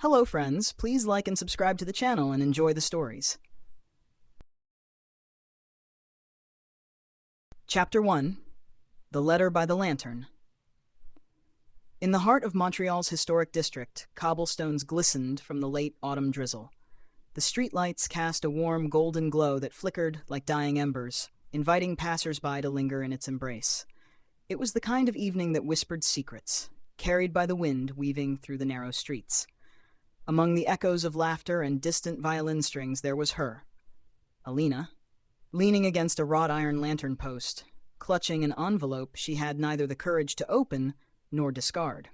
Hello friends, please like and subscribe to the channel and enjoy the stories. Chapter 1. The Letter by the Lantern. In the heart of Montreal's historic district, cobblestones glistened from the late autumn drizzle. The streetlights cast a warm golden glow that flickered like dying embers, inviting passers-by to linger in its embrace. It was the kind of evening that whispered secrets, carried by the wind weaving through the narrow streets. Among the echoes of laughter and distant violin strings there was her, Alina, leaning against a wrought iron lantern post, clutching an envelope she had neither the courage to open nor discard.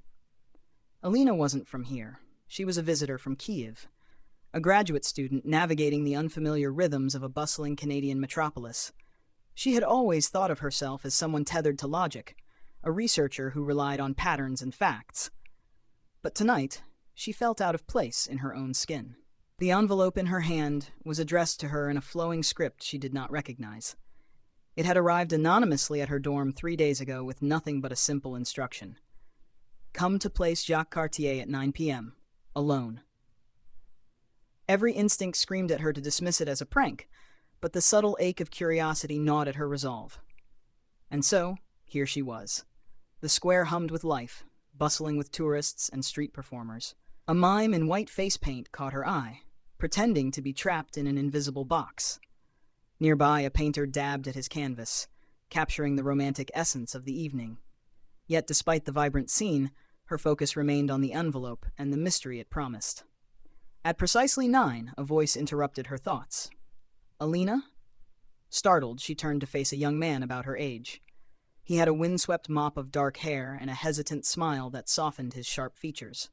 Alina wasn't from here. She was a visitor from Kiev, a graduate student navigating the unfamiliar rhythms of a bustling Canadian metropolis. She had always thought of herself as someone tethered to logic, a researcher who relied on patterns and facts. But tonight, she felt out of place in her own skin. The envelope in her hand was addressed to her in a flowing script she did not recognize. It had arrived anonymously at her dorm 3 days ago with nothing but a simple instruction. Come to place Jacques Cartier at 9 p.m. Alone. Every instinct screamed at her to dismiss it as a prank, but the subtle ache of curiosity gnawed at her resolve. And so, here she was. The square hummed with life, bustling with tourists and street performers. A mime in white face paint caught her eye, pretending to be trapped in an invisible box. Nearby, a painter dabbed at his canvas, capturing the romantic essence of the evening. Yet despite the vibrant scene, her focus remained on the envelope and the mystery it promised. At precisely 9, a voice interrupted her thoughts. Alina? Startled, she turned to face a young man about her age. He had a windswept mop of dark hair and a hesitant smile that softened his sharp features.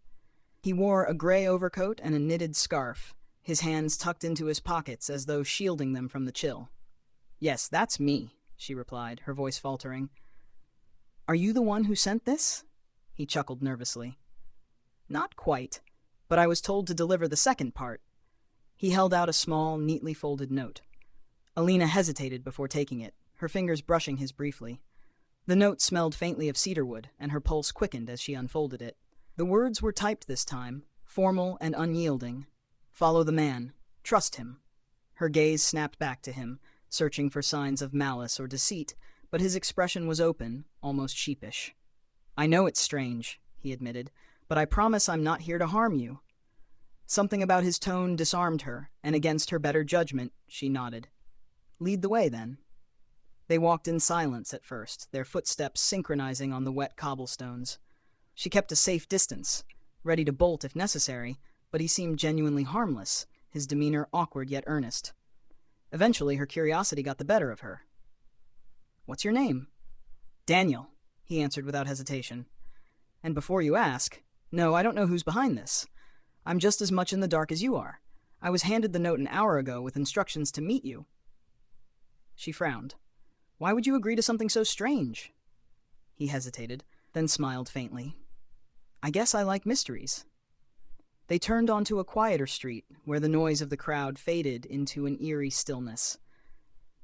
He wore a gray overcoat and a knitted scarf, his hands tucked into his pockets as though shielding them from the chill. Yes, that's me, she replied, her voice faltering. Are you the one who sent this? He chuckled nervously. Not quite, but I was told to deliver the second part. He held out a small, neatly folded note. Alina hesitated before taking it, her fingers brushing his briefly. The note smelled faintly of cedarwood, and her pulse quickened as she unfolded it. The words were typed this time, formal and unyielding. Follow the man. Trust him. Her gaze snapped back to him, searching for signs of malice or deceit, but his expression was open, almost sheepish. I know it's strange, he admitted, but I promise I'm not here to harm you. Something about his tone disarmed her, and against her better judgment, she nodded. Lead the way, then. They walked in silence at first, their footsteps synchronizing on the wet cobblestones. She kept a safe distance, ready to bolt if necessary, but he seemed genuinely harmless, his demeanor awkward yet earnest. Eventually, her curiosity got the better of her. What's your name? Daniel, he answered without hesitation. And before you ask, no, I don't know who's behind this. I'm just as much in the dark as you are. I was handed the note an hour ago with instructions to meet you. She frowned. Why would you agree to something so strange? He hesitated, then smiled faintly. I guess I like mysteries. They turned onto a quieter street, where the noise of the crowd faded into an eerie stillness.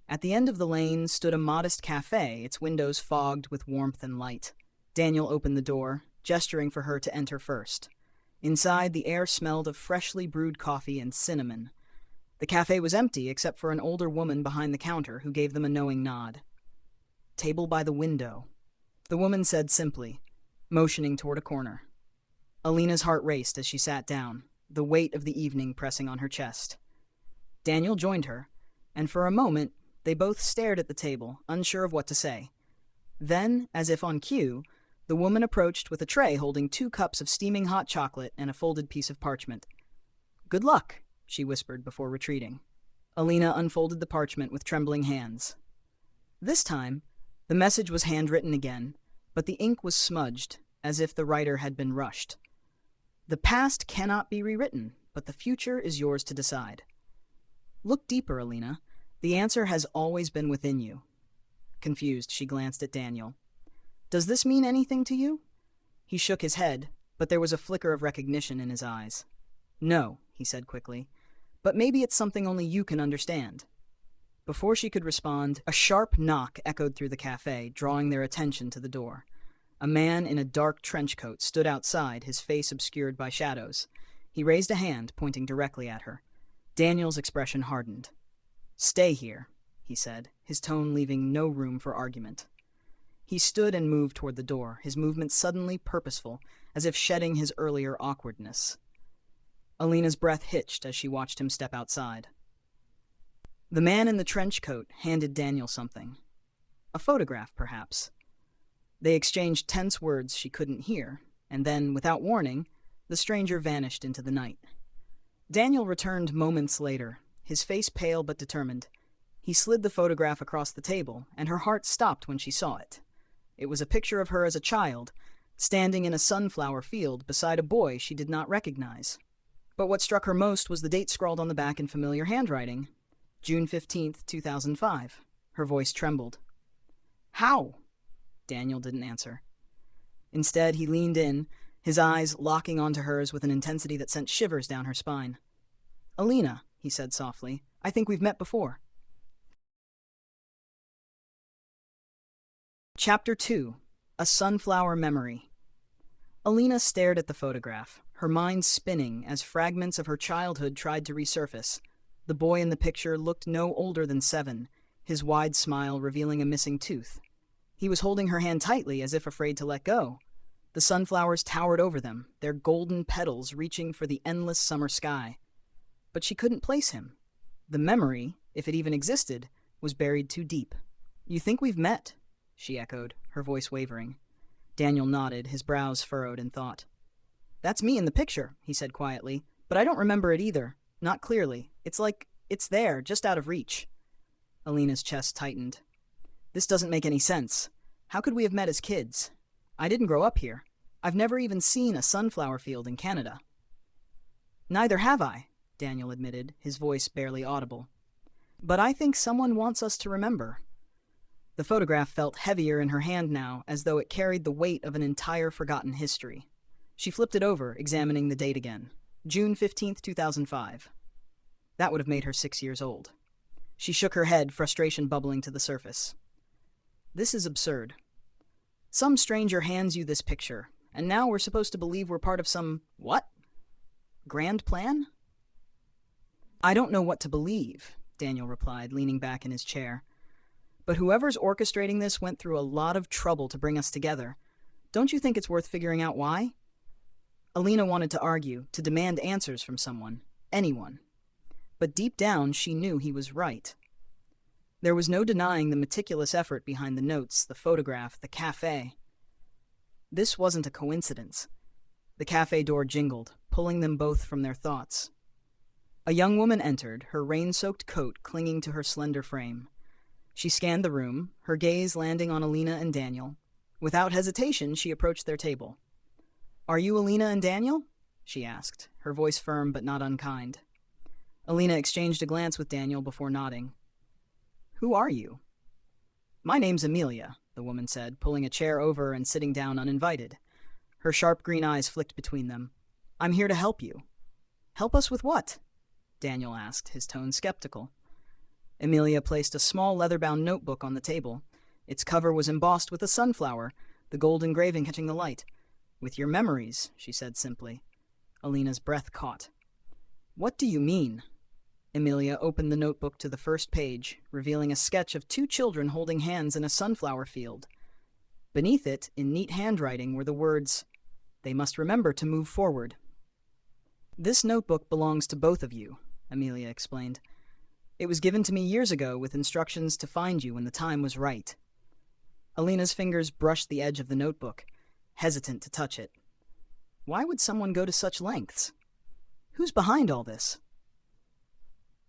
At the end of the lane stood a modest cafe, its windows fogged with warmth and light. Daniel opened the door, gesturing for her to enter first. Inside, the air smelled of freshly brewed coffee and cinnamon. The cafe was empty except for an older woman behind the counter who gave them a knowing nod. Table by the window, the woman said simply, motioning toward a corner. Alina's heart raced as she sat down, the weight of the evening pressing on her chest. Daniel joined her, and for a moment they both stared at the table, unsure of what to say. Then, as if on cue, the woman approached with a tray holding 2 cups of steaming hot chocolate and a folded piece of parchment. Good luck, she whispered before retreating. Alina unfolded the parchment with trembling hands. This time, the message was handwritten again, but the ink was smudged, as if the writer had been rushed. The past cannot be rewritten, but the future is yours to decide. Look deeper, Alina. The answer has always been within you. Confused, she glanced at Daniel. Does this mean anything to you? He shook his head, but there was a flicker of recognition in his eyes. No, he said quickly, but maybe it's something only you can understand. Before she could respond, a sharp knock echoed through the cafe, drawing their attention to the door. A man in a dark trench coat stood outside, his face obscured by shadows. He raised a hand, pointing directly at her. Daniel's expression hardened. "Stay here," he said, his tone leaving no room for argument. He stood and moved toward the door, his movements suddenly purposeful, as if shedding his earlier awkwardness. Alina's breath hitched as she watched him step outside. The man in the trench coat handed Daniel something. A photograph, perhaps. They exchanged tense words she couldn't hear, and then, without warning, the stranger vanished into the night. Daniel returned moments later, his face pale but determined. He slid the photograph across the table, and her heart stopped when she saw it. It was a picture of her as a child, standing in a sunflower field beside a boy she did not recognize. But what struck her most was the date scrawled on the back in familiar handwriting. June 15th, 2005. Her voice trembled. "How?" Daniel didn't answer. Instead, he leaned in, his eyes locking onto hers with an intensity that sent shivers down her spine. "Alina," he said softly, "I think we've met before." Chapter 2. A Sunflower Memory. Alina stared at the photograph, her mind spinning as fragments of her childhood tried to resurface. The boy in the picture looked no older than 7, his wide smile revealing a missing tooth. He was holding her hand tightly as if afraid to let go. The sunflowers towered over them, their golden petals reaching for the endless summer sky. But she couldn't place him. The memory, if it even existed, was buried too deep. "You think we've met?" she echoed, her voice wavering. Daniel nodded, his brows furrowed in thought. "That's me in the picture," he said quietly, "but I don't remember it either. Not clearly. It's like it's there, just out of reach." Alina's chest tightened. "This doesn't make any sense. How could we have met as kids? I didn't grow up here. I've never even seen a sunflower field in Canada." "Neither have I," Daniel admitted, his voice barely audible. "But I think someone wants us to remember." The photograph felt heavier in her hand now, as though it carried the weight of an entire forgotten history. She flipped it over, examining the date again. June 15th, 2005. That would have made her 6 years old. She shook her head, frustration bubbling to the surface. "This is absurd. Some stranger hands you this picture, and now we're supposed to believe we're part of some, what? Grand plan?" "I don't know what to believe," Daniel replied, leaning back in his chair. "But whoever's orchestrating this went through a lot of trouble to bring us together. Don't you think it's worth figuring out why?" Alina wanted to argue, to demand answers from someone, anyone. But deep down, she knew he was right. There was no denying the meticulous effort behind the notes, the photograph, the cafe. This wasn't a coincidence. The cafe door jingled, pulling them both from their thoughts. A young woman entered, her rain-soaked coat clinging to her slender frame. She scanned the room, her gaze landing on Alina and Daniel. Without hesitation, she approached their table. "Are you Alina and Daniel?" she asked, her voice firm but not unkind. Alina exchanged a glance with Daniel before nodding. "Who are you?" "My name's Amelia," the woman said, pulling a chair over and sitting down uninvited. Her sharp green eyes flicked between them. "I'm here to help you." "Help us with what?" Daniel asked, his tone skeptical. Amelia placed a small leather-bound notebook on the table. Its cover was embossed with a sunflower, the gold engraving catching the light. "With your memories," she said simply. Alina's breath caught. "What do you mean?" Amelia opened the notebook to the first page, revealing a sketch of 2 children holding hands in a sunflower field. Beneath it, in neat handwriting, were the words, "They must remember to move forward." "This notebook belongs to both of you," Amelia explained. "It was given to me years ago with instructions to find you when the time was right." Alina's fingers brushed the edge of the notebook, hesitant to touch it. Why would someone go to such lengths? Who's behind all this?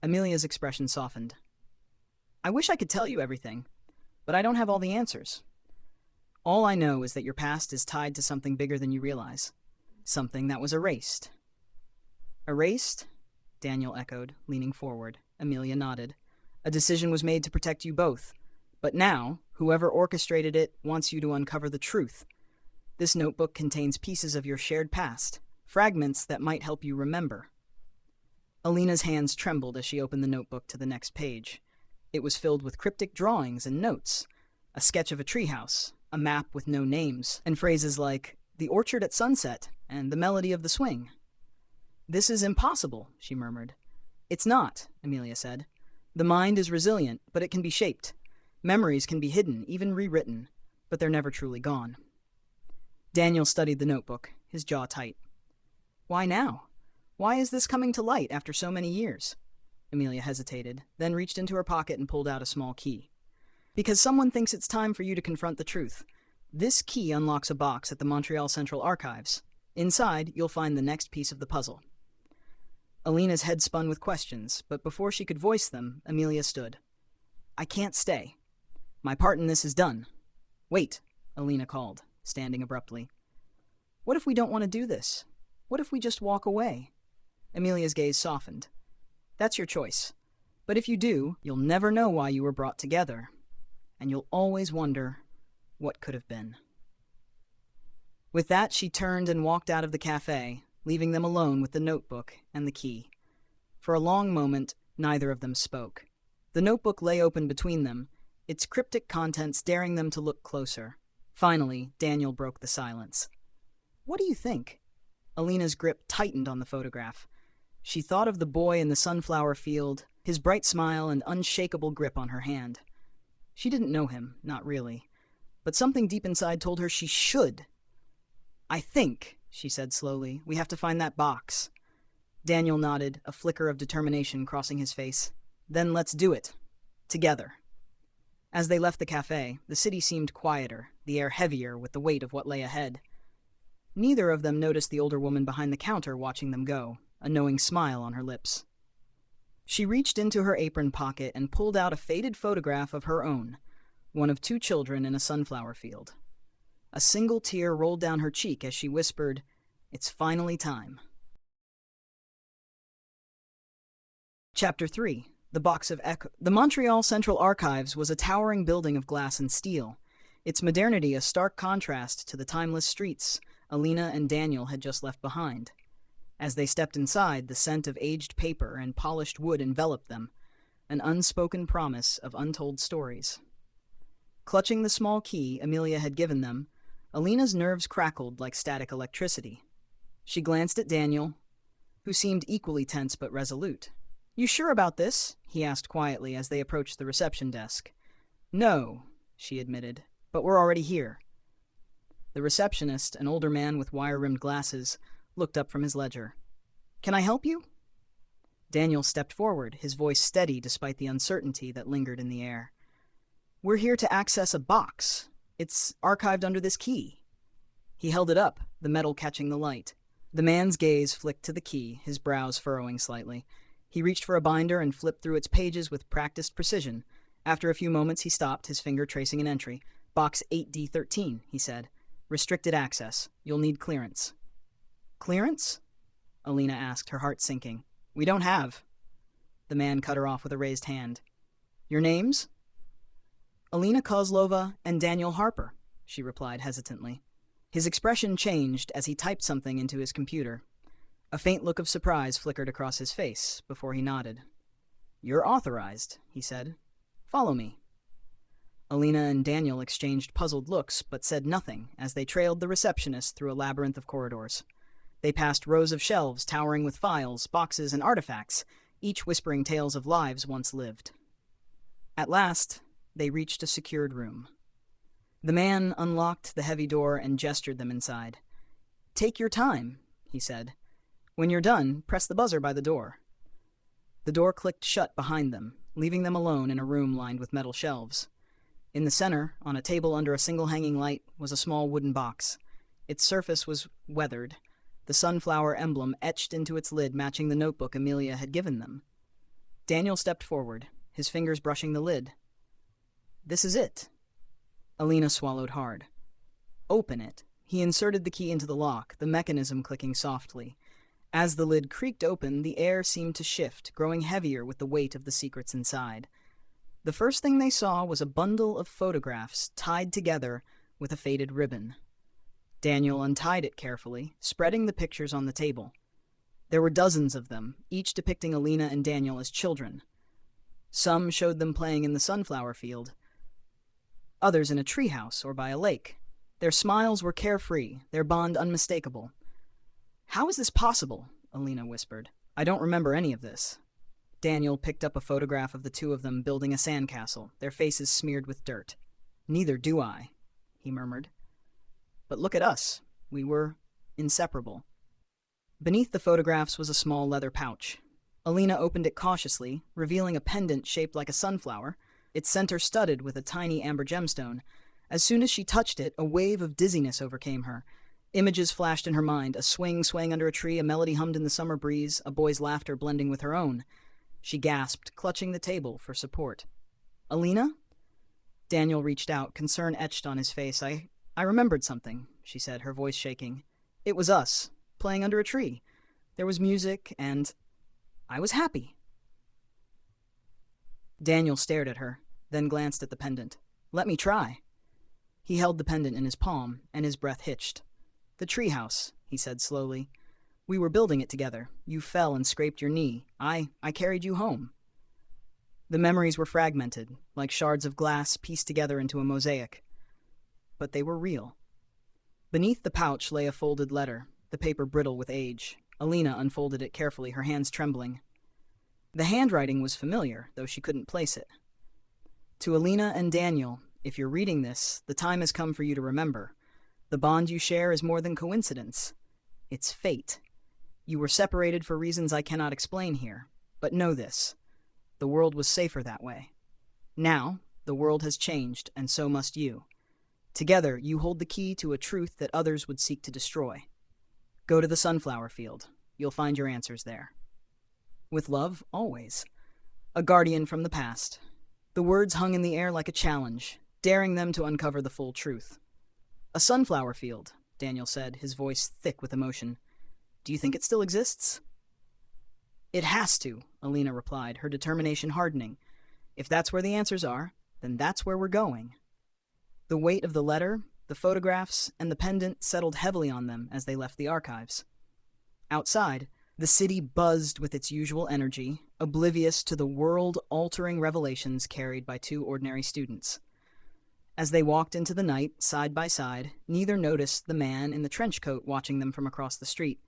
Amelia's expression softened. "I wish I could tell you everything, but I don't have all the answers. All I know is that your past is tied to something bigger than you realize. Something that was erased." "Erased?" Daniel echoed, leaning forward. Amelia nodded. "A decision was made to protect you both. But now, whoever orchestrated it wants you to uncover the truth. This notebook contains pieces of your shared past, fragments that might help you remember." Alina's hands trembled as she opened the notebook to the next page. It was filled with cryptic drawings and notes, a sketch of a treehouse, a map with no names, and phrases like, "the orchard at sunset," and "the melody of the swing." This is impossible, she murmured. It's not, Amelia said. The mind is resilient, but it can be shaped. Memories can be hidden, even rewritten, but they're never truly gone. Daniel studied the notebook, his jaw tight. Why now? Why is this coming to light after so many years? Amelia hesitated, then reached into her pocket and pulled out a small key. Because someone thinks it's time for you to confront the truth. This key unlocks a box at the Montreal Central Archives. Inside, you'll find the next piece of the puzzle. Alina's head spun with questions, but before she could voice them, Amelia stood. I can't stay. My part in this is done. Wait, Alina called, standing abruptly. What if we don't want to do this? What if we just walk away? Amelia's gaze softened. That's your choice. But if you do, you'll never know why you were brought together. And you'll always wonder what could have been. With that, she turned and walked out of the cafe, leaving them alone with the notebook and the key. For a long moment, neither of them spoke. The notebook lay open between them, its cryptic contents daring them to look closer. Finally, Daniel broke the silence. What do you think? Alina's grip tightened on the photograph. She thought of the boy in the sunflower field, his bright smile and unshakable grip on her hand. She didn't know him, not really, but something deep inside told her she should. I think, she said slowly, we have to find that box. Daniel nodded, a flicker of determination crossing his face. Then let's do it. Together. As they left the cafe, the city seemed quieter, the air heavier with the weight of what lay ahead. Neither of them noticed the older woman behind the counter watching them go, a knowing smile on her lips. She reached into her apron pocket and pulled out a faded photograph of her own, one of 2 children in a sunflower field. A single tear rolled down her cheek as she whispered, It's finally time. Chapter 3. The Box of Echo. The Montreal Central Archives was a towering building of glass and steel, its modernity a stark contrast to the timeless streets Alina and Daniel had just left behind. As they stepped inside, the scent of aged paper and polished wood enveloped them, an unspoken promise of untold stories. Clutching the small key Amelia had given them, Alina's nerves crackled like static electricity. She glanced at Daniel, who seemed equally tense but resolute. You sure about this? He asked quietly as they approached the reception desk. No, she admitted, but we're already here. The receptionist, an older man with wire-rimmed glasses, looked up from his ledger. Can I help you? Daniel stepped forward, his voice steady despite the uncertainty that lingered in the air. We're here to access a box. It's archived under this key. He held it up, the metal catching the light. The man's gaze flicked to the key, his brows furrowing slightly. He reached for a binder and flipped through its pages with practiced precision. After a few moments, he stopped, his finger tracing an entry. Box 8D13, he said. Restricted access. You'll need clearance. Clearance? Alina asked, her heart sinking. We don't have. The man cut her off with a raised hand. Your names? Alina Kozlova and Daniel Harper, she replied hesitantly. His expression changed as he typed something into his computer. A faint look of surprise flickered across his face before he nodded. You're authorized, he said. Follow me. Alina and Daniel exchanged puzzled looks but said nothing as they trailed the receptionist through a labyrinth of corridors. They passed rows of shelves towering with files, boxes, and artifacts, each whispering tales of lives once lived. At last, they reached a secured room. The man unlocked the heavy door and gestured them inside. Take your time, he said. When you're done, press the buzzer by the door. The door clicked shut behind them, leaving them alone in a room lined with metal shelves. In the center, on a table under a single hanging light, was a small wooden box. Its surface was weathered, the sunflower emblem etched into its lid matching the notebook Amelia had given them. Daniel stepped forward, his fingers brushing the lid. This is it. Alina swallowed hard. Open it. He inserted the key into the lock, the mechanism clicking softly. As the lid creaked open, the air seemed to shift, growing heavier with the weight of the secrets inside. The first thing they saw was a bundle of photographs tied together with a faded ribbon. Daniel untied it carefully, spreading the pictures on the table. There were dozens of them, each depicting Alina and Daniel as children. Some showed them playing in the sunflower field, others in a treehouse or by a lake. Their smiles were carefree, their bond unmistakable. How is this possible? Alina whispered. I don't remember any of this. Daniel picked up a photograph of the two of them building a sandcastle, their faces smeared with dirt. Neither do I, he murmured. But look at us. We were inseparable. Beneath the photographs was a small leather pouch. Alina opened it cautiously, revealing a pendant shaped like a sunflower, its center studded with a tiny amber gemstone. As soon as she touched it, a wave of dizziness overcame her. Images flashed in her mind, a swing swaying under a tree, a melody hummed in the summer breeze, a boy's laughter blending with her own. She gasped, clutching the table for support. Alina? Daniel reached out, concern etched on his face. I remembered something, she said, her voice shaking. It was us, playing under a tree. There was music, and I was happy. Daniel stared at her, then glanced at the pendant. Let me try. He held the pendant in his palm, and his breath hitched. The treehouse, he said slowly. We were building it together. You fell and scraped your knee. I carried you home. The memories were fragmented, like shards of glass pieced together into a mosaic. But they were real. Beneath the pouch lay a folded letter, the paper brittle with age. Alina unfolded it carefully, her hands trembling. The handwriting was familiar, though she couldn't place it. To Alina and Daniel, if you're reading this, the time has come for you to remember. The bond you share is more than coincidence. It's fate. You were separated for reasons I cannot explain here, but know this. The world was safer that way. Now, the world has changed, and so must you. Together, you hold the key to a truth that others would seek to destroy. Go to the sunflower field. You'll find your answers there. With love, always. A guardian from the past. The words hung in the air like a challenge, daring them to uncover the full truth. A sunflower field, Daniel said, his voice thick with emotion. Do you think it still exists? It has to, Alina replied, her determination hardening. If that's where the answers are, then that's where we're going. The weight of the letter, the photographs, and the pendant settled heavily on them as they left the archives. Outside, the city buzzed with its usual energy, oblivious to the world-altering revelations carried by two ordinary students. As they walked into the night, side by side, neither noticed the man in the trench coat watching them from across the street.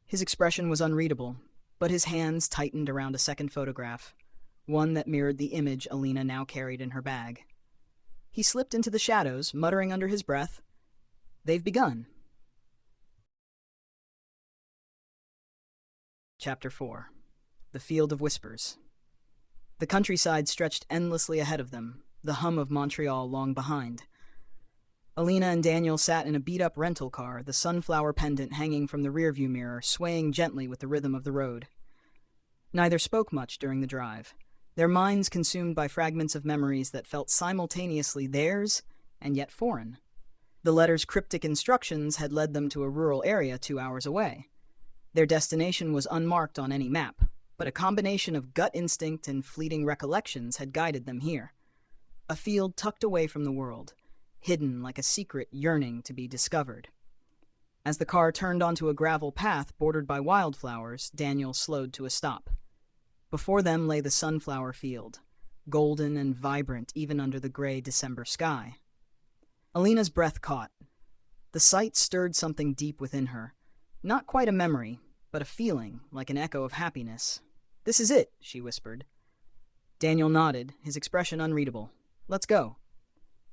His expression was unreadable, but his hands tightened around a second photograph, one that mirrored the image Alina now carried in her bag. He slipped into the shadows, muttering under his breath, "They've begun." Chapter 4. The Field of Whispers. The countryside stretched endlessly ahead of them, the hum of Montreal long behind. Alina and Daniel sat in a beat-up rental car, the sunflower pendant hanging from the rearview mirror, swaying gently with the rhythm of the road. Neither spoke much during the drive, their minds consumed by fragments of memories that felt simultaneously theirs and yet foreign. The letter's cryptic instructions had led them to a rural area 2 hours away. Their destination was unmarked on any map, but a combination of gut instinct and fleeting recollections had guided them here. A field tucked away from the world, hidden like a secret yearning to be discovered. As the car turned onto a gravel path bordered by wildflowers, Daniel slowed to a stop. Before them lay the sunflower field, golden and vibrant even under the gray December sky. Alina's breath caught. The sight stirred something deep within her. Not quite a memory, but a feeling, like an echo of happiness. "This is it," she whispered. Daniel nodded, his expression unreadable. "Let's go."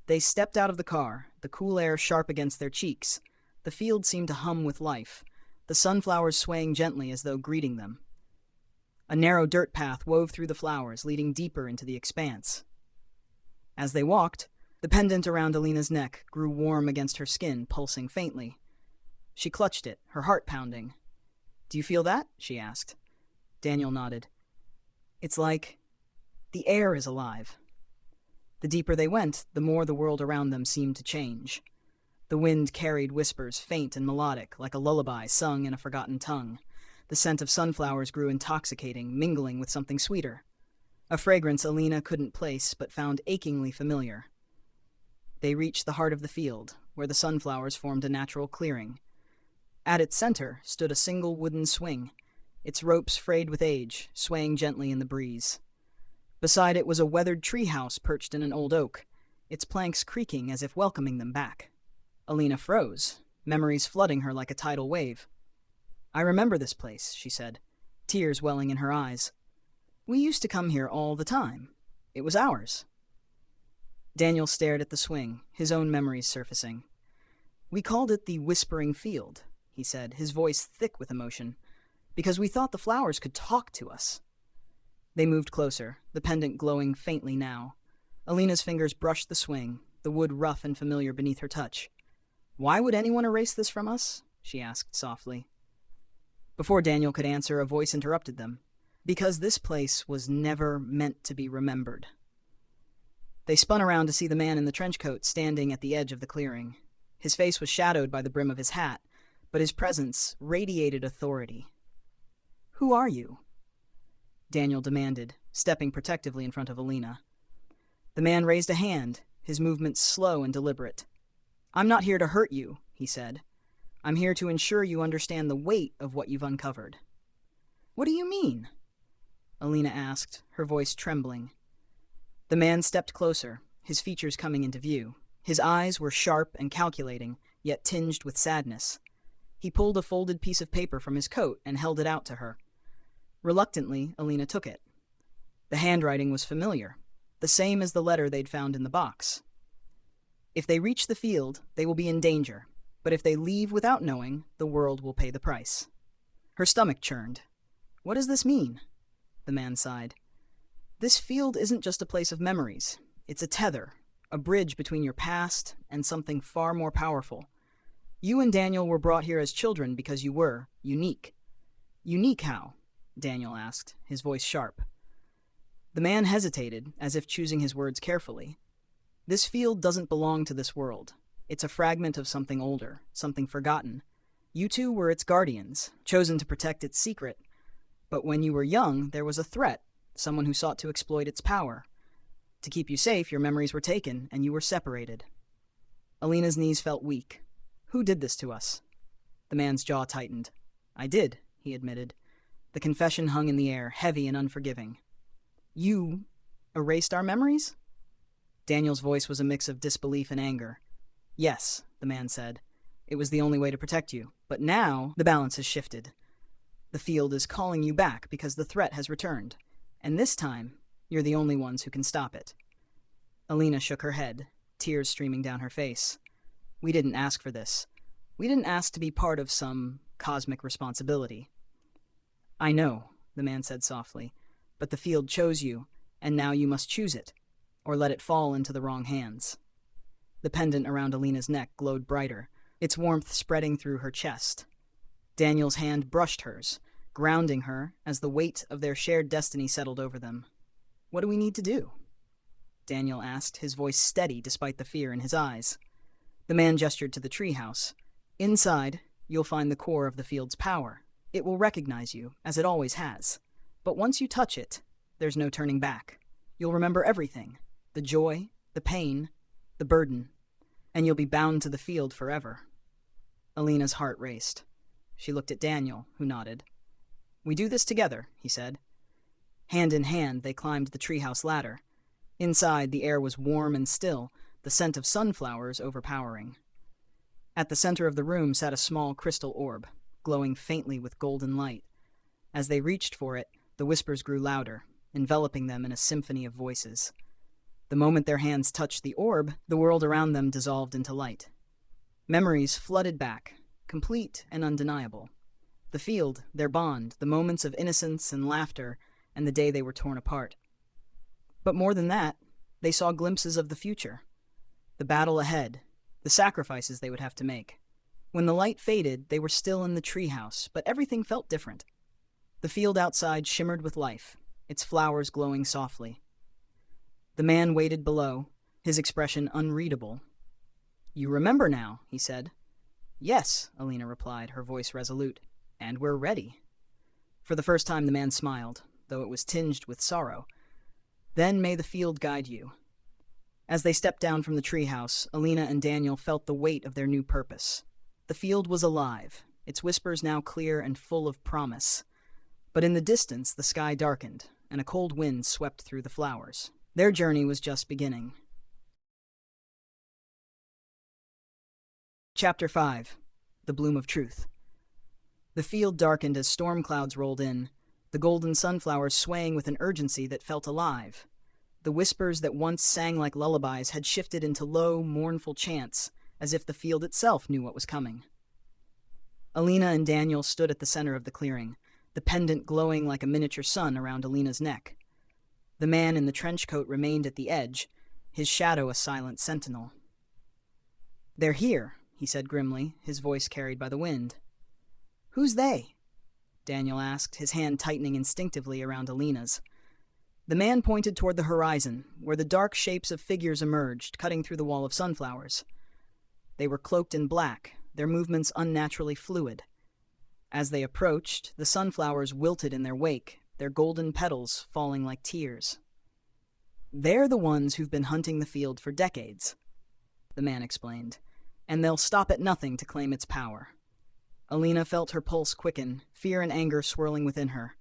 They stepped out of the car, the cool air sharp against their cheeks. The field seemed to hum with life, the sunflowers swaying gently as though greeting them. A narrow dirt path wove through the flowers, leading deeper into the expanse. As they walked, the pendant around Alina's neck grew warm against her skin, pulsing faintly. She clutched it, her heart pounding. "Do you feel that?" she asked. Daniel nodded. "It's like the air is alive." The deeper they went, the more the world around them seemed to change. The wind carried whispers, faint and melodic, like a lullaby sung in a forgotten tongue. The scent of sunflowers grew intoxicating, mingling with something sweeter. A fragrance Alina couldn't place, but found achingly familiar. They reached the heart of the field, where the sunflowers formed a natural clearing. At its center stood a single wooden swing, its ropes frayed with age, swaying gently in the breeze. Beside it was a weathered treehouse perched in an old oak, its planks creaking as if welcoming them back. Alina froze, memories flooding her like a tidal wave. I remember this place, she said, tears welling in her eyes. We used to come here all the time. It was ours. Daniel stared at the swing, his own memories surfacing. We called it the Whispering Field, he said, his voice thick with emotion, because we thought the flowers could talk to us. They moved closer, the pendant glowing faintly now. Alina's fingers brushed the swing, the wood rough and familiar beneath her touch. Why would anyone erase this from us? She asked softly. Before Daniel could answer, a voice interrupted them. Because this place was never meant to be remembered. They spun around to see the man in the trench coat standing at the edge of the clearing. His face was shadowed by the brim of his hat, but his presence radiated authority. Who are you? Daniel demanded, stepping protectively in front of Alina. The man raised a hand, his movements slow and deliberate. I'm not here to hurt you, he said. I'm here to ensure you understand the weight of what you've uncovered. What do you mean? Alina asked, her voice trembling. The man stepped closer, his features coming into view. His eyes were sharp and calculating, yet tinged with sadness. He pulled a folded piece of paper from his coat and held it out to her. Reluctantly, Alina took it. The handwriting was familiar, the same as the letter they'd found in the box. If they reach the field, they will be in danger, but if they leave without knowing, the world will pay the price. Her stomach churned. What does this mean? The man sighed. This field isn't just a place of memories. It's a tether, a bridge between your past and something far more powerful. You and Daniel were brought here as children because you were unique. Unique how? Daniel asked, his voice sharp. The man hesitated, as if choosing his words carefully. This field doesn't belong to this world. It's a fragment of something older, something forgotten. You two were its guardians, chosen to protect its secret. But when you were young, there was a threat, someone who sought to exploit its power. To keep you safe, your memories were taken, and you were separated. Alina's knees felt weak. Who did this to us? The man's jaw tightened. I did, he admitted. The confession hung in the air, heavy and unforgiving. You erased our memories? Daniel's voice was a mix of disbelief and anger. Yes, the man said. It was the only way to protect you. But now, the balance has shifted. The field is calling you back because the threat has returned. And this time, you're the only ones who can stop it. Alina shook her head, tears streaming down her face. We didn't ask for this. We didn't ask to be part of some cosmic responsibility. I know, the man said softly, but the field chose you, and now you must choose it, or let it fall into the wrong hands. The pendant around Alina's neck glowed brighter, its warmth spreading through her chest. Daniel's hand brushed hers, grounding her as the weight of their shared destiny settled over them. What do we need to do? Daniel asked, his voice steady despite the fear in his eyes. The man gestured to the treehouse. Inside, you'll find the core of the field's power. It will recognize you, as it always has. But once you touch it, there's no turning back. You'll remember everything. The joy, the pain, the burden. And you'll be bound to the field forever. Alina's heart raced. She looked at Daniel, who nodded. We do this together, he said. Hand in hand, they climbed the treehouse ladder. Inside, the air was warm and still, the scent of sunflowers overpowering. At the center of the room sat a small crystal orb, glowing faintly with golden light. As they reached for it, the whispers grew louder, enveloping them in a symphony of voices. The moment their hands touched the orb, the world around them dissolved into light. Memories flooded back, complete and undeniable. The field, their bond, the moments of innocence and laughter, and the day they were torn apart. But more than that, they saw glimpses of the future. The battle ahead, the sacrifices they would have to make. When the light faded, they were still in the treehouse, but everything felt different. The field outside shimmered with life, its flowers glowing softly. The man waited below, his expression unreadable. You remember now, he said. Yes, Alina replied, her voice resolute. And we're ready. For the first time the man smiled, though it was tinged with sorrow. Then may the field guide you. As they stepped down from the treehouse, Alina and Daniel felt the weight of their new purpose. The field was alive, its whispers now clear and full of promise. But in the distance, the sky darkened, and a cold wind swept through the flowers. Their journey was just beginning. Chapter 5. The Bloom of Truth. The field darkened as storm clouds rolled in, the golden sunflowers swaying with an urgency that felt alive. The whispers that once sang like lullabies had shifted into low, mournful chants, as if the field itself knew what was coming. Alina and Daniel stood at the center of the clearing, the pendant glowing like a miniature sun around Alina's neck. The man in the trench coat remained at the edge, his shadow a silent sentinel. "They're here," he said grimly, his voice carried by the wind. "Who's they?" Daniel asked, his hand tightening instinctively around Alina's. The man pointed toward the horizon, where the dark shapes of figures emerged, cutting through the wall of sunflowers. They were cloaked in black, their movements unnaturally fluid. As they approached, the sunflowers wilted in their wake, their golden petals falling like tears. "They're the ones who've been hunting the field for decades," the man explained, "and they'll stop at nothing to claim its power." Alina felt her pulse quicken, fear and anger swirling within her.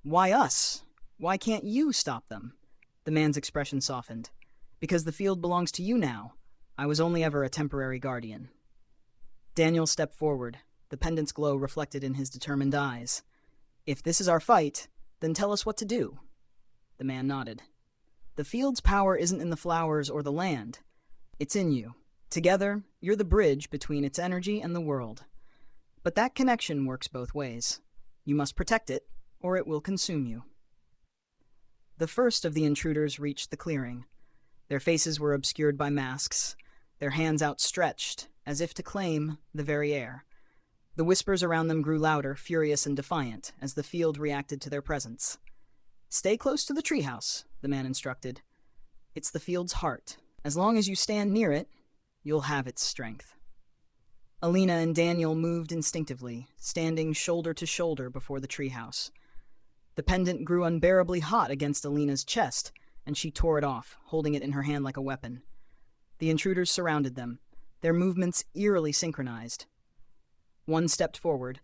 "Why us? Why can't you stop them?" The man's expression softened. "Because the field belongs to you now. I was only ever a temporary guardian." Daniel stepped forward, the pendant's glow reflected in his determined eyes. "If this is our fight, then tell us what to do." The man nodded. "The field's power isn't in the flowers or the land. It's in you. Together, you're the bridge between its energy and the world. But that connection works both ways. You must protect it, or it will consume you." The first of the intruders reached the clearing. Their faces were obscured by masks, their hands outstretched, as if to claim the very air. The whispers around them grew louder, furious and defiant, as the field reacted to their presence. "Stay close to the treehouse," the man instructed. "It's the field's heart. As long as you stand near it, you'll have its strength." Alina and Daniel moved instinctively, standing shoulder to shoulder before the treehouse. The pendant grew unbearably hot against Alina's chest, and she tore it off, holding it in her hand like a weapon. The intruders surrounded them, their movements eerily synchronized. One stepped forward,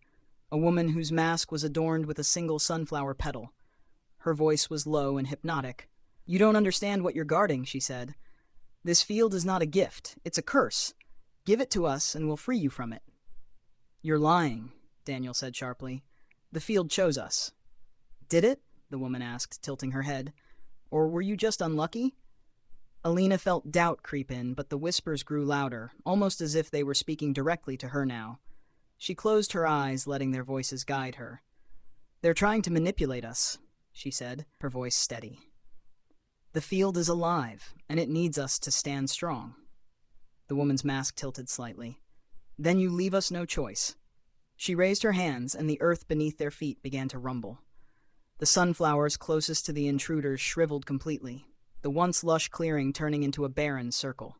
a woman whose mask was adorned with a single sunflower petal. Her voice was low and hypnotic. "You don't understand what you're guarding," she said. "This field is not a gift, it's a curse. Give it to us and we'll free you from it." "You're lying," Daniel said sharply. "The field chose us." "Did it?" the woman asked, tilting her head. "Or were you just unlucky?" Alina felt doubt creep in, but the whispers grew louder, almost as if they were speaking directly to her now. She closed her eyes, letting their voices guide her. "They're trying to manipulate us," she said, her voice steady. "The field is alive, and it needs us to stand strong." The woman's mask tilted slightly. "Then you leave us no choice." She raised her hands, and the earth beneath their feet began to rumble. The sunflowers closest to the intruders shriveled completely, the once lush clearing turning into a barren circle.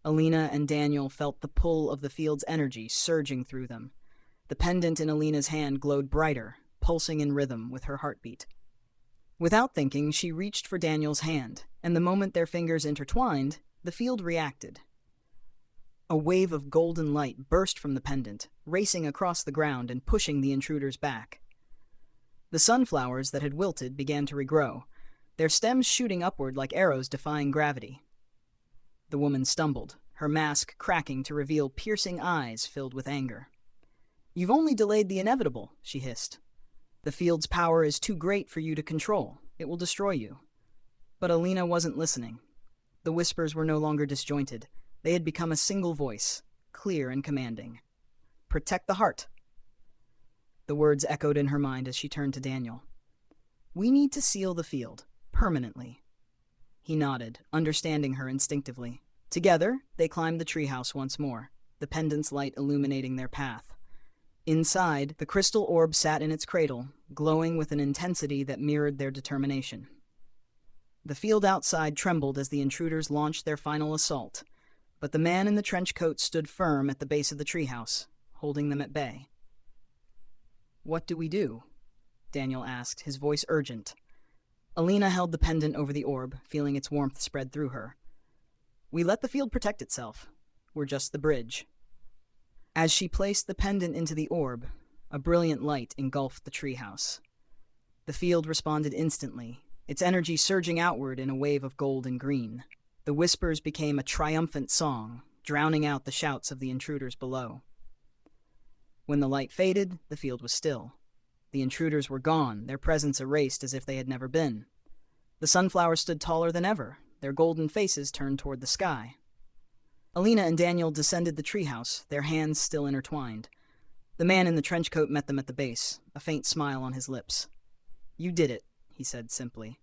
Alina and Daniel felt the pull of the field's energy surging through them. The pendant in Alina's hand glowed brighter, pulsing in rhythm with her heartbeat. Without thinking, she reached for Daniel's hand, and the moment their fingers intertwined, the field reacted. A wave of golden light burst from the pendant, racing across the ground and pushing the intruders back. The sunflowers that had wilted began to regrow, their stems shooting upward like arrows defying gravity. The woman stumbled, her mask cracking to reveal piercing eyes filled with anger. "You've only delayed the inevitable," she hissed. "The field's power is too great for you to control. It will destroy you." But Alina wasn't listening. The whispers were no longer disjointed. They had become a single voice, clear and commanding. "Protect the heart." The words echoed in her mind as she turned to Daniel. "We need to seal the field, permanently." He nodded, understanding her instinctively. Together, they climbed the treehouse once more, the pendant's light illuminating their path. Inside, the crystal orb sat in its cradle, glowing with an intensity that mirrored their determination. The field outside trembled as the intruders launched their final assault, but the man in the trench coat stood firm at the base of the treehouse, holding them at bay. "What do we do?" Daniel asked, his voice urgent. Alina held the pendant over the orb, feeling its warmth spread through her. "We let the field protect itself. We're just the bridge." As she placed the pendant into the orb, a brilliant light engulfed the treehouse. The field responded instantly, its energy surging outward in a wave of gold and green. The whispers became a triumphant song, drowning out the shouts of the intruders below. When the light faded, the field was still. The intruders were gone, their presence erased as if they had never been. The sunflowers stood taller than ever, their golden faces turned toward the sky. Alina and Daniel descended the treehouse, their hands still intertwined. The man in the trench coat met them at the base, a faint smile on his lips. "You did it," he said simply.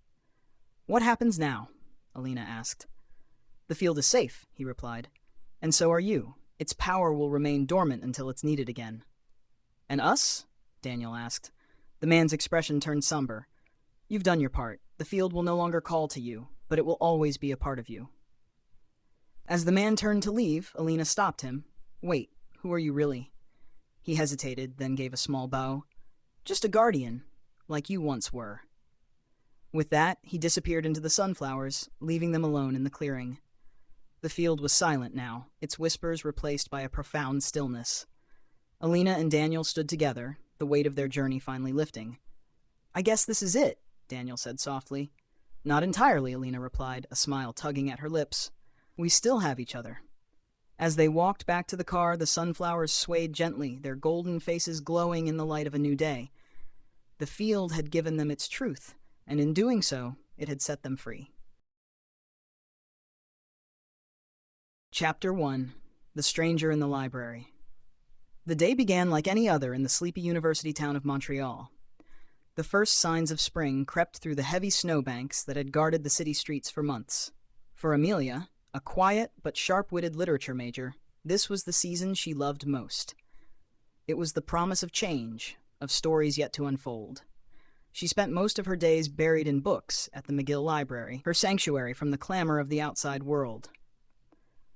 "What happens now?" Alina asked. "The field is safe," he replied. "And so are you. Its power will remain dormant until it's needed again." "And us?" Daniel asked. The man's expression turned somber. "You've done your part. The field will no longer call to you, but it will always be a part of you." As the man turned to leave, Alina stopped him. "Wait, who are you really?" He hesitated, then gave a small bow. "Just a guardian, like you once were." With that, he disappeared into the sunflowers, leaving them alone in the clearing. The field was silent now, its whispers replaced by a profound stillness. Alina and Daniel stood together, the weight of their journey finally lifting. "I guess this is it," Daniel said softly. "Not entirely," Alina replied, a smile tugging at her lips. "We still have each other." As they walked back to the car, the sunflowers swayed gently, their golden faces glowing in the light of a new day. The field had given them its truth, and in doing so, it had set them free. Chapter 1. The Stranger in the Library. The day began like any other in the sleepy university town of Montreal. The first signs of spring crept through the heavy snowbanks that had guarded the city streets for months. For Amelia, a quiet but sharp-witted literature major, this was the season she loved most. It was the promise of change, of stories yet to unfold. She spent most of her days buried in books at the McGill Library, her sanctuary from the clamor of the outside world.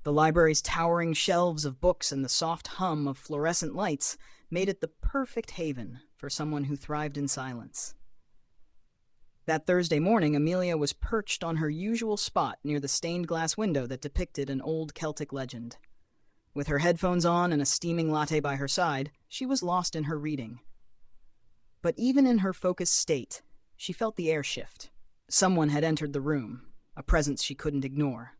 The library's towering shelves of books and the soft hum of fluorescent lights made it the perfect haven for someone who thrived in silence. That Thursday morning, Amelia was perched on her usual spot near the stained glass window that depicted an old Celtic legend. With her headphones on and a steaming latte by her side, she was lost in her reading. But even in her focused state, she felt the air shift. Someone had entered the room, a presence she couldn't ignore.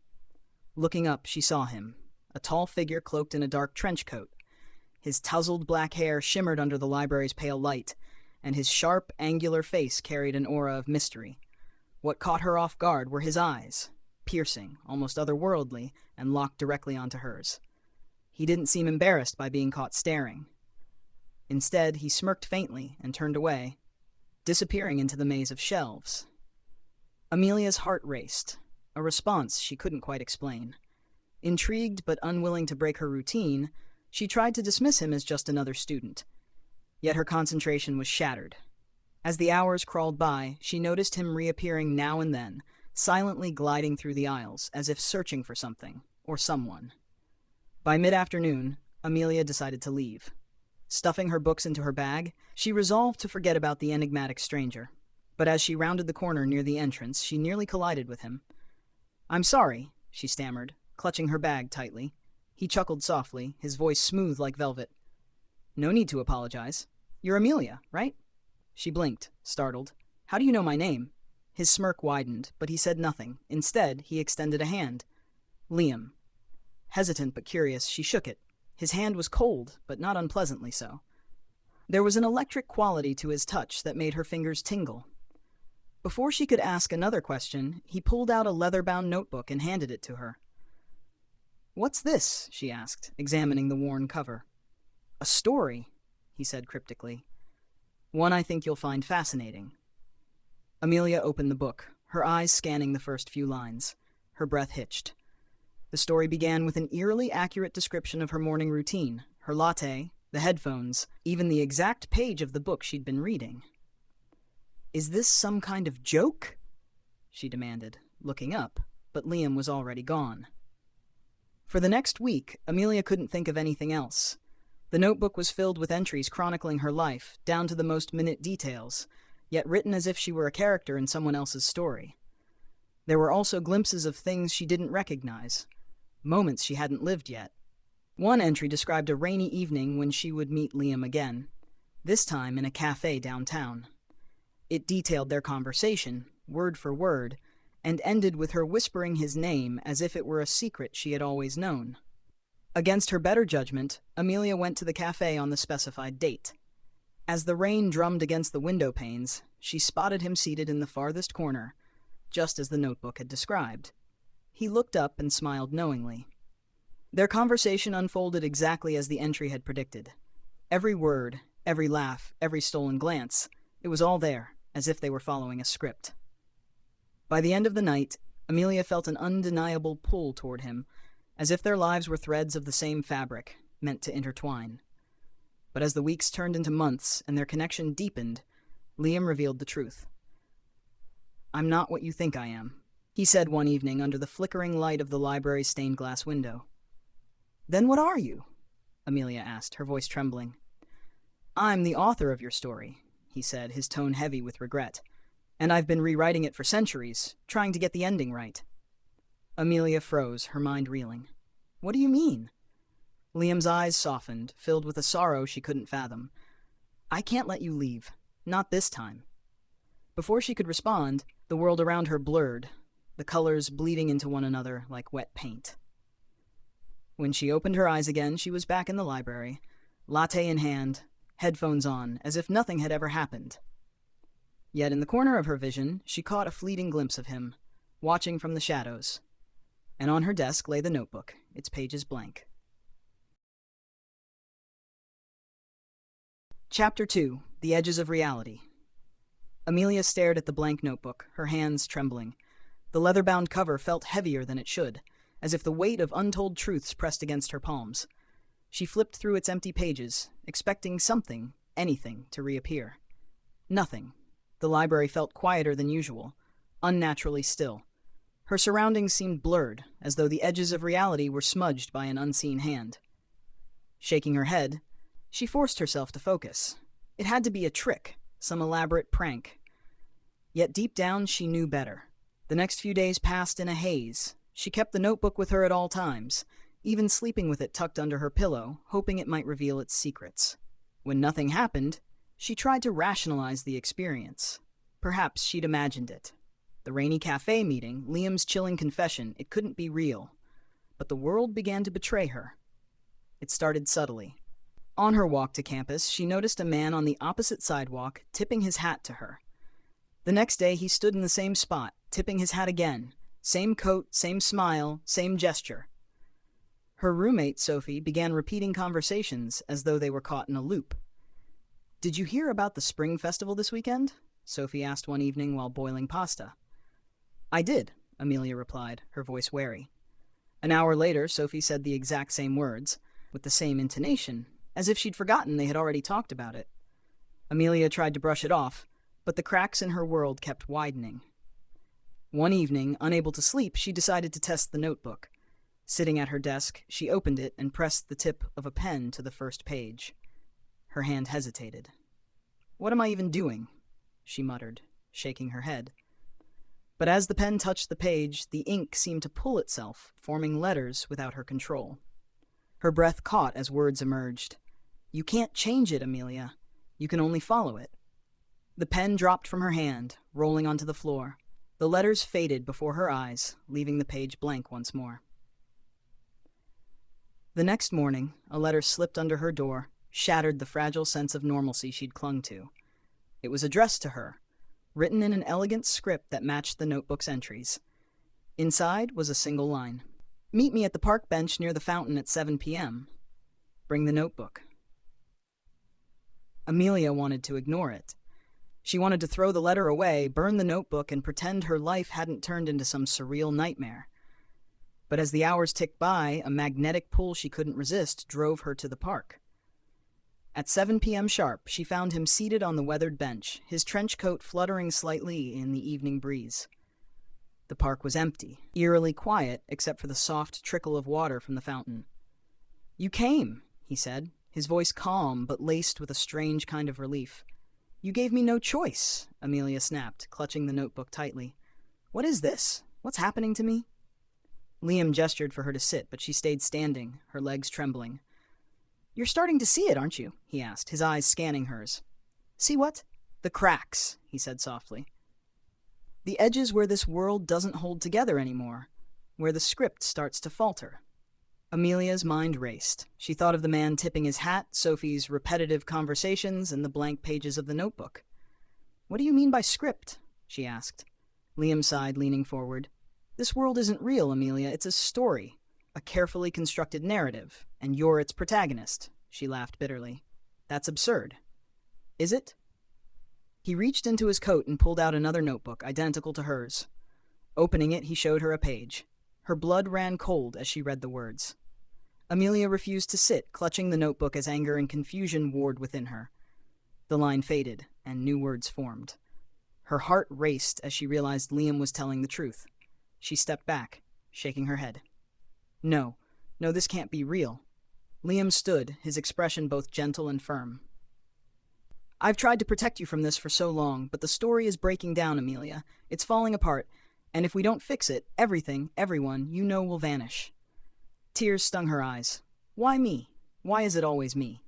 Looking up, she saw him, a tall figure cloaked in a dark trench coat. His tousled black hair shimmered under the library's pale light, and his sharp, angular face carried an aura of mystery. What caught her off guard were his eyes, piercing, almost otherworldly, and locked directly onto hers. He didn't seem embarrassed by being caught staring. Instead, he smirked faintly and turned away, disappearing into the maze of shelves. Amelia's heart raced, a response she couldn't quite explain. Intrigued but unwilling to break her routine, she tried to dismiss him as just another student. Yet her concentration was shattered. As the hours crawled by, she noticed him reappearing now and then, silently gliding through the aisles, as if searching for something, or someone. By mid-afternoon, Amelia decided to leave. Stuffing her books into her bag, she resolved to forget about the enigmatic stranger. But as she rounded the corner near the entrance, she nearly collided with him. "I'm sorry," she stammered, clutching her bag tightly. He chuckled softly, his voice smooth like velvet. "No need to apologize. You're Amelia, right?" She blinked, startled. "How do you know my name?" His smirk widened, but he said nothing. Instead, he extended a hand. "Liam." Hesitant but curious, she shook it. His hand was cold, but not unpleasantly so. There was an electric quality to his touch that made her fingers tingle. Before she could ask another question, he pulled out a leather-bound notebook and handed it to her. "What's this?" she asked, examining the worn cover. "A story," he said cryptically. "One I think you'll find fascinating." Amelia opened the book, her eyes scanning the first few lines. Her breath hitched. The story began with an eerily accurate description of her morning routine, her latte, the headphones, even the exact page of the book she'd been reading. "Is this some kind of joke?" she demanded, looking up, but Liam was already gone. For the next week, Amelia couldn't think of anything else. The notebook was filled with entries chronicling her life, down to the most minute details, yet written as if she were a character in someone else's story. There were also glimpses of things she didn't recognize, moments she hadn't lived yet. One entry described a rainy evening when she would meet Liam again, this time in a cafe downtown. It detailed their conversation, word for word, and ended with her whispering his name as if it were a secret she had always known. Against her better judgment, Amelia went to the cafe on the specified date. As the rain drummed against the window panes, she spotted him seated in the farthest corner, just as the notebook had described. He looked up and smiled knowingly. Their conversation unfolded exactly as the entry had predicted. Every word, every laugh, every stolen glance, it was all there, as if they were following a script. By the end of the night, Amelia felt an undeniable pull toward him, as if their lives were threads of the same fabric, meant to intertwine. But as the weeks turned into months and their connection deepened, Liam revealed the truth. "I'm not what you think I am," he said one evening under the flickering light of the library's stained glass window. "Then what are you?" Amelia asked, her voice trembling. "I'm the author of your story," he said, his tone heavy with regret. "And I've been rewriting it for centuries, trying to get the ending right." Amelia froze, her mind reeling. "What do you mean?" Liam's eyes softened, filled with a sorrow she couldn't fathom. "I can't let you leave. Not this time." Before she could respond, the world around her blurred, the colors bleeding into one another like wet paint. When she opened her eyes again, she was back in the library, latte in hand, headphones on, as if nothing had ever happened. Yet in the corner of her vision, she caught a fleeting glimpse of him, watching from the shadows. And on her desk lay the notebook, its pages blank. Chapter 2. The Edges of Reality. Amelia stared at the blank notebook, her hands trembling. The leather-bound cover felt heavier than it should, as if the weight of untold truths pressed against her palms. She flipped through its empty pages, expecting something, anything, to reappear. Nothing. The library felt quieter than usual, unnaturally still. Her surroundings seemed blurred, as though the edges of reality were smudged by an unseen hand. Shaking her head, she forced herself to focus. It had to be a trick, some elaborate prank. Yet deep down she knew better. The next few days passed in a haze. She kept the notebook with her at all times, even sleeping with it tucked under her pillow, hoping it might reveal its secrets. When nothing happened, she tried to rationalize the experience. Perhaps she'd imagined it. The rainy cafe meeting, Liam's chilling confession, it couldn't be real. But the world began to betray her. It started subtly. On her walk to campus, she noticed a man on the opposite sidewalk tipping his hat to her. The next day, he stood in the same spot, tipping his hat again. Same coat, same smile, same gesture. Her roommate, Sophie, began repeating conversations as though they were caught in a loop. "Did you hear about the spring festival this weekend?" Sophie asked one evening while boiling pasta. "I did," Amelia replied, her voice wary. An hour later, Sophie said the exact same words, with the same intonation, as if she'd forgotten they had already talked about it. Amelia tried to brush it off, but the cracks in her world kept widening. One evening, unable to sleep, she decided to test the notebook. Sitting at her desk, she opened it and pressed the tip of a pen to the first page. Her hand hesitated. "What am I even doing?" she muttered, shaking her head. But as the pen touched the page, the ink seemed to pull itself, forming letters without her control. Her breath caught as words emerged. "You can't change it, Amelia. You can only follow it." The pen dropped from her hand, rolling onto the floor. The letters faded before her eyes, leaving the page blank once more. The next morning, a letter slipped under her door, shattered the fragile sense of normalcy she'd clung to. It was addressed to her, written in an elegant script that matched the notebook's entries. Inside was a single line. "Meet me at the park bench near the fountain at 7 p.m. Bring the notebook." Amelia wanted to ignore it. She wanted to throw the letter away, burn the notebook, and pretend her life hadn't turned into some surreal nightmare. But as the hours ticked by, a magnetic pull she couldn't resist drove her to the park. At 7 p.m. sharp, she found him seated on the weathered bench, his trench coat fluttering slightly in the evening breeze. The park was empty, eerily quiet except for the soft trickle of water from the fountain. "You came," he said, his voice calm but laced with a strange kind of relief. "You gave me no choice," Amelia snapped, clutching the notebook tightly. "What is this? What's happening to me?" Liam gestured for her to sit, but she stayed standing, her legs trembling. "You're starting to see it, aren't you?" he asked, his eyes scanning hers. "See what?" "The cracks," he said softly. "The edges where this world doesn't hold together anymore, where the script starts to falter." Amelia's mind raced. She thought of the man tipping his hat, Sophie's repetitive conversations, and the blank pages of the notebook. "What do you mean by script?" she asked. Liam sighed, leaning forward. "This world isn't real, Amelia. It's a story, a carefully constructed narrative, and you're its protagonist." She laughed bitterly. "That's absurd." "Is it?" He reached into his coat and pulled out another notebook, identical to hers. Opening it, he showed her a page. Her blood ran cold as she read the words. Amelia refused to sit, clutching the notebook as anger and confusion warred within her. The line faded, and new words formed. Her heart raced as she realized Liam was telling the truth. She stepped back, shaking her head. No, this can't be real." Liam stood, his expression both gentle and firm. "I've tried to protect you from this for so long, but the story is breaking down, Amelia. It's falling apart, and if we don't fix it, everything, everyone, you know will vanish." Tears stung her eyes. "Why me? Why is it always me?"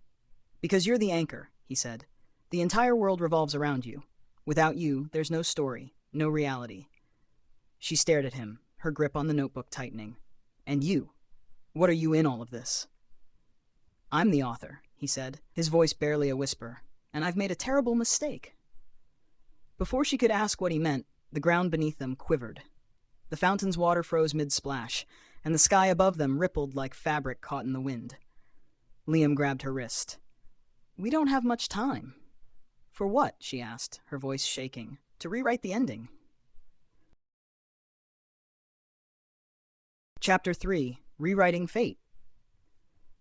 "Because you're the anchor," he said. "The entire world revolves around you. Without you, there's no story, no reality." She stared at him, her grip on the notebook tightening. "And you? What are you in all of this?" "I'm the author," he said, his voice barely a whisper, "and I've made a terrible mistake." Before she could ask what he meant, the ground beneath them quivered. The fountain's water froze mid-splash, and the sky above them rippled like fabric caught in the wind. Liam grabbed her wrist. "We don't have much time." "For what?" she asked, her voice shaking. "To rewrite the ending." Chapter 3. Rewriting Fate.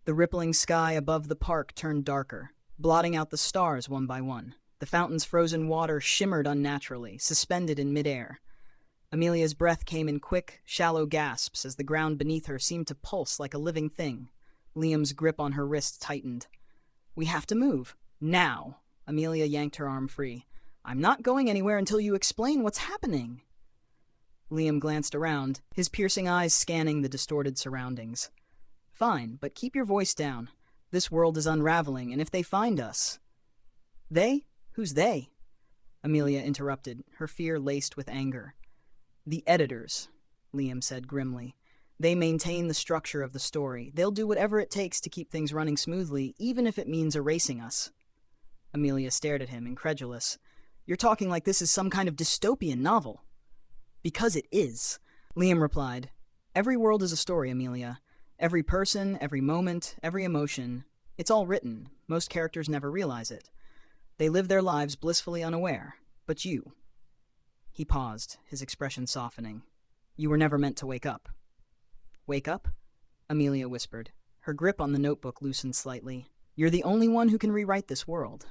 The rippling sky above the park turned darker, blotting out the stars one by one. The fountain's frozen water shimmered unnaturally, suspended in midair. Amelia's breath came in quick, shallow gasps as the ground beneath her seemed to pulse like a living thing. Liam's grip on her wrist tightened. "We have to move. Now." Amelia yanked her arm free. "I'm not going anywhere until you explain what's happening." Liam glanced around, his piercing eyes scanning the distorted surroundings. "Fine, but keep your voice down. This world is unraveling, and if they find us—" "They? Who's they?" Amelia interrupted, her fear laced with anger. "The editors," Liam said grimly. "They maintain the structure of the story. They'll do whatever it takes to keep things running smoothly, even if it means erasing us." Amelia stared at him, incredulous. "You're talking like this is some kind of dystopian novel." "Because it is," Liam replied. "Every world is a story, Amelia. Every person, every moment, every emotion. It's all written. Most characters never realize it. They live their lives blissfully unaware. But you—" He paused, his expression softening. "You were never meant to wake up." "Wake up?" Amelia whispered. Her grip on the notebook loosened slightly. "You're the only one who can rewrite this world,"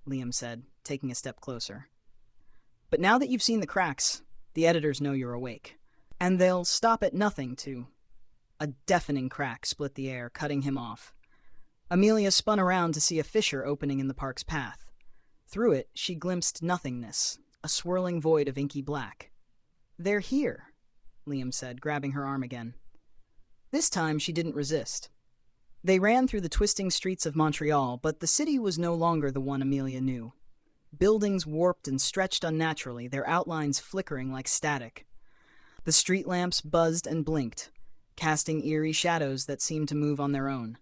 Liam said, taking a step closer. "But now that you've seen the cracks, the editors know you're awake. And they'll stop at nothing to—" A deafening crack split the air, cutting him off. Amelia spun around to see a fissure opening in the park's path. Through it, she glimpsed nothingness, a swirling void of inky black. "They're here," Liam said, grabbing her arm again. This time she didn't resist. They ran through the twisting streets of Montreal, but the city was no longer the one Amelia knew. Buildings warped and stretched unnaturally, their outlines flickering like static. The street lamps buzzed and blinked, casting eerie shadows that seemed to move on their own.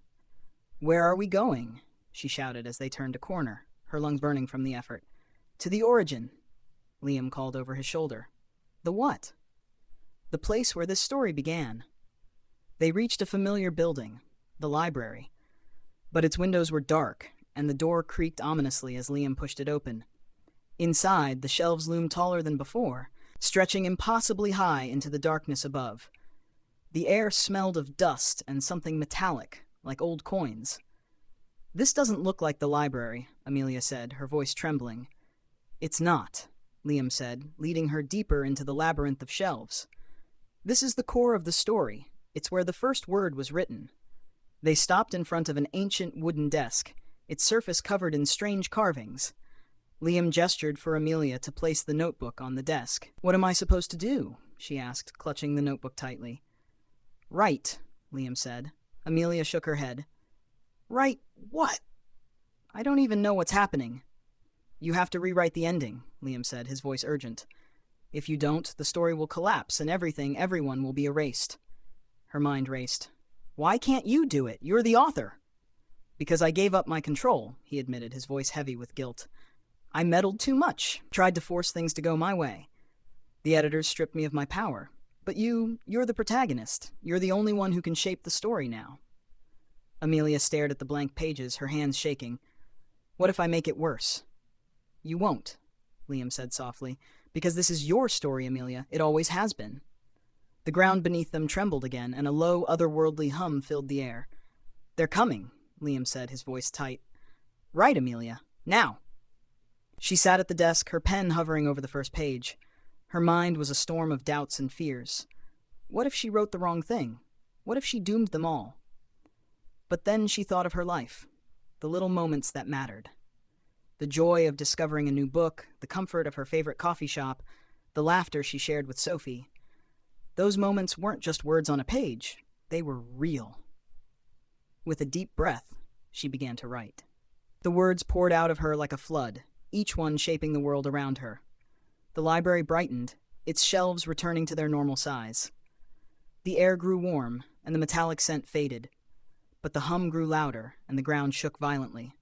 "Where are we going?" she shouted as they turned a corner, her lungs burning from the effort. "To the origin," Liam called over his shoulder. "The what?" "The place where this story began." They reached a familiar building, the library. But its windows were dark, and the door creaked ominously as Liam pushed it open. Inside, the shelves loomed taller than before, stretching impossibly high into the darkness above. The air smelled of dust and something metallic, like old coins. "This doesn't look like the library," Amelia said, her voice trembling. "It's not," Liam said, leading her deeper into the labyrinth of shelves. "This is the core of the story. It's where the first word was written." They stopped in front of an ancient wooden desk, its surface covered in strange carvings. Liam gestured for Amelia to place the notebook on the desk. "What am I supposed to do?" she asked, clutching the notebook tightly. "Write," Liam said. Amelia shook her head. "Write what?" "I don't even know what's happening." "You have to rewrite the ending," Liam said, his voice urgent. "If you don't, the story will collapse and everyone will be erased." Her mind raced. Why can't you do it? You're the author. Because I gave up my control, he admitted, his voice heavy with guilt. I meddled too much, tried to force things to go my way. The editors stripped me of my power. But you're the protagonist. You're the only one who can shape the story now. Amelia stared at the blank pages, her hands shaking. What if I make it worse? You won't, Liam said softly, because this is your story, Amelia. It always has been. The ground beneath them trembled again, and a low, otherworldly hum filled the air. They're coming, Liam said, his voice tight. Right, Amelia. Now. She sat at the desk, her pen hovering over the first page. Her mind was a storm of doubts and fears. What if she wrote the wrong thing? What if she doomed them all? But then she thought of her life, the little moments that mattered. The joy of discovering a new book, the comfort of her favorite coffee shop, the laughter she shared with Sophie. Those moments weren't just words on a page. They were real. With a deep breath, she began to write. The words poured out of her like a flood, each one shaping the world around her. The library brightened, its shelves returning to their normal size. The air grew warm, and the metallic scent faded. But the hum grew louder, and the ground shook violently.